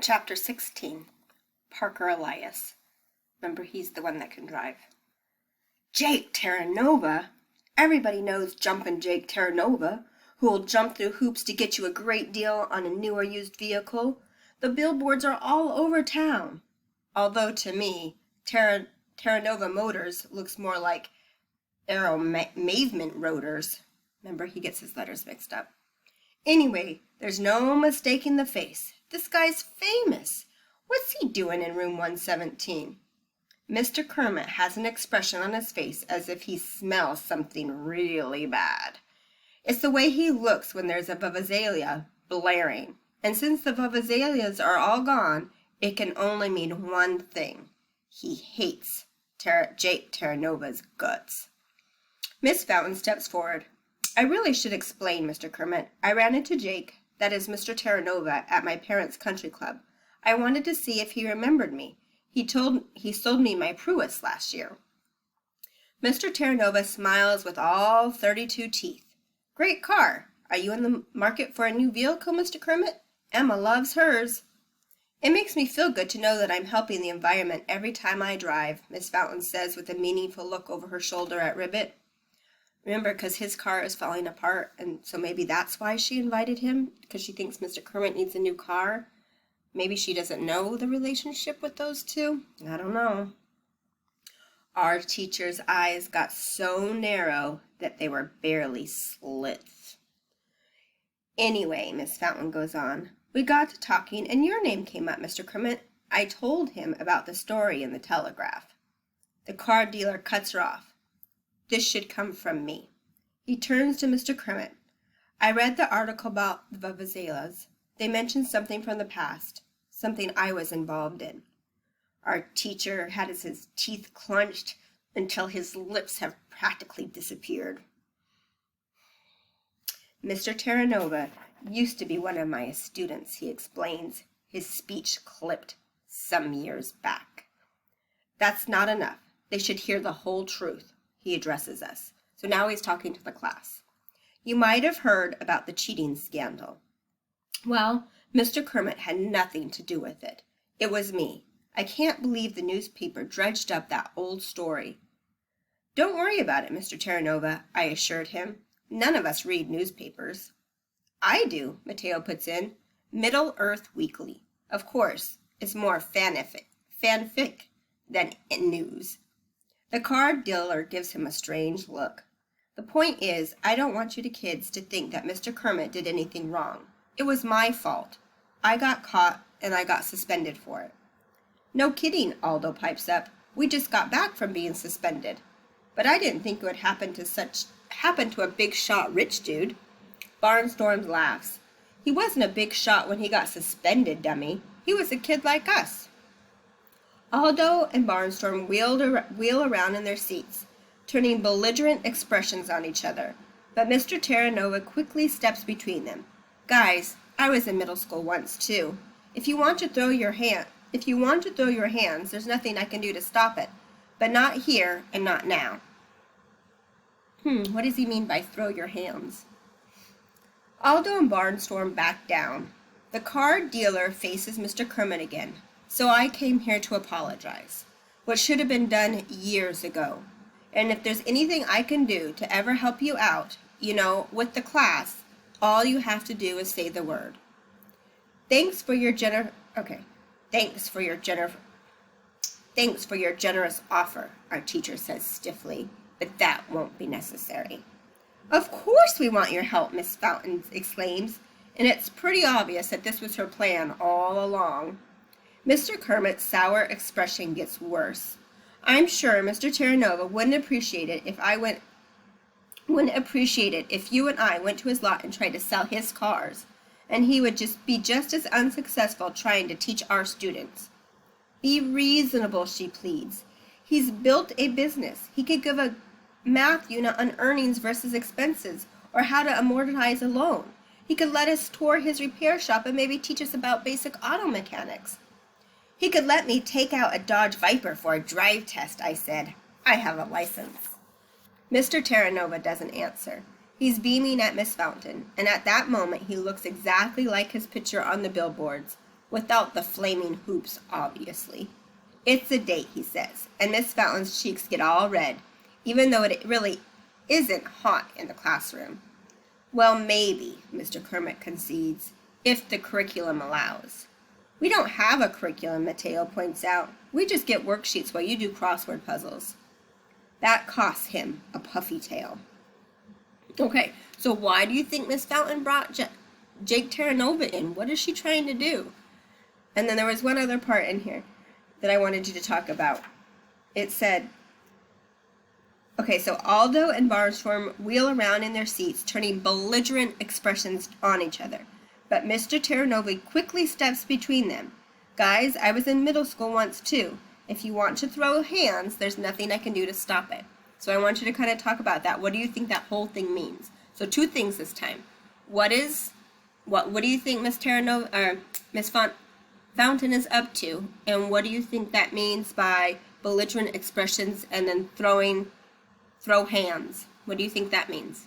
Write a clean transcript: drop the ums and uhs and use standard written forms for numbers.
Chapter 16. Parker Elias. Remember, he's the one that can drive. Jake Terranova? Everybody knows Jumpin' Jake Terranova, who will jump through hoops to get you a great deal on a new or used vehicle. The billboards are all over town. Although to me, Terranova Motors looks more like Aeromavement Rotors. Remember, he gets his letters mixed up. Anyway, there's no mistaking the face. This guy's famous. What's he doing in room 117? Mr. Kermit has an expression on his face as if he smells something really bad. It's the way he looks when there's a vuvuzela blaring. And since the vuvuzelas are all gone, it can only mean one thing. He hates Jake Terranova's guts. Miss Fountain steps forward. I really should explain, Mr. Kermit. I ran into Jake, that is Mr. Terranova, at my parents' country club. I wanted to see if he remembered me. He sold me my Pruis last year. Mr. Terranova smiles with all 32 teeth. Great car. Are you in the market for a new vehicle, Mr. Kermit? Emma loves hers. It makes me feel good to know that I'm helping the environment every time I drive, Miss Fountain says with a meaningful look over her shoulder at Ribbit. Remember, because his car is falling apart, and so maybe that's why she invited him, because she thinks Mr. Kermit needs a new car. Maybe she doesn't know the relationship with those two. I don't know. Our teacher's eyes got so narrow that they were barely slits. Anyway, Miss Fountain goes on, we got to talking, and your name came up, Mr. Kermit. I told him about the story in the Telegraph. The car dealer cuts her off. This should come from me. He turns to Mr. Kermit. I read the article about the vuvuzelas. They mentioned something from the past, something I was involved in. Our teacher had his teeth clenched until his lips have practically disappeared. Mr. Terranova used to be one of my students, he explains, his speech clipped some years back. That's not enough. They should hear the whole truth. He addresses us. So now he's talking to the class. You might have heard about the cheating scandal. Well, Mr. Kermit had nothing to do with it. It was me. I can't believe the newspaper dredged up that old story. Don't worry about it, Mr. Terranova, I assured him. None of us read newspapers. I do, Mateo puts in. Middle Earth Weekly. Of course, it's more fanfic than news. The car dealer gives him a strange look. The point is, I don't want you kids to think that Mr. Kermit did anything wrong. It was my fault. I got caught, and I got suspended for it. No kidding, Aldo pipes up. We just got back from being suspended. But I didn't think it would happen to a big shot rich dude. Barnstorm laughs. He wasn't a big shot when he got suspended, dummy. He was a kid like us. Aldo and Barnstorm wheel around in their seats, turning belligerent expressions on each other. But Mr. Terranova quickly steps between them. Guys, I was in middle school once, too. If you want to throw your hands, there's nothing I can do to stop it. But not here and not now. What does he mean by throw your hands? Aldo and Barnstorm back down. The car dealer faces Mr. Kermit again. So I came here to apologize. What should have been done years ago. And if there's anything I can do to ever help you out, with the class, all you have to do is say the word. Thanks for your generous offer, our teacher says stiffly, but that won't be necessary. Of course we want your help, Miss Fountain exclaims, and it's pretty obvious that this was her plan all along. Mr. Kermit's sour expression gets worse. I'm sure Mr. Terranova wouldn't appreciate it if you and I went to his lot and tried to sell his cars, and he would be just as unsuccessful trying to teach our students. Be reasonable, she pleads. He's built a business. He could give a math unit on earnings versus expenses, or how to amortize a loan. He could let us tour his repair shop and maybe teach us about basic auto mechanics. He could let me take out a Dodge Viper for a drive test, I said. I have a license. Mr. Terranova doesn't answer. He's beaming at Miss Fountain, and at that moment he looks exactly like his picture on the billboards, without the flaming hoops, obviously. It's a date, he says, and Miss Fountain's cheeks get all red, even though it really isn't hot in the classroom. Well, maybe, Mr. Kermit concedes, if the curriculum allows. We don't have a curriculum, Mateo points out. We just get worksheets while you do crossword puzzles. That costs him a puffy tail. Okay, so why do you think Miss Fountain brought Jake Terranova in? What is she trying to do? And then there was one other part in here that I wanted you to talk about. It said, okay, so Aldo and Barnstorm wheel around in their seats, turning belligerent expressions on each other. But Mr. Terranova quickly steps between them. Guys, I was in middle school once too. If you want to throw hands, there's nothing I can do to stop it. So I want you to kind of talk about that. What do you think that whole thing means? So two things this time. What do you think Miss Terranova or Miss Fountain is up to? And what do you think that means by belligerent expressions and then throw hands? What do you think that means?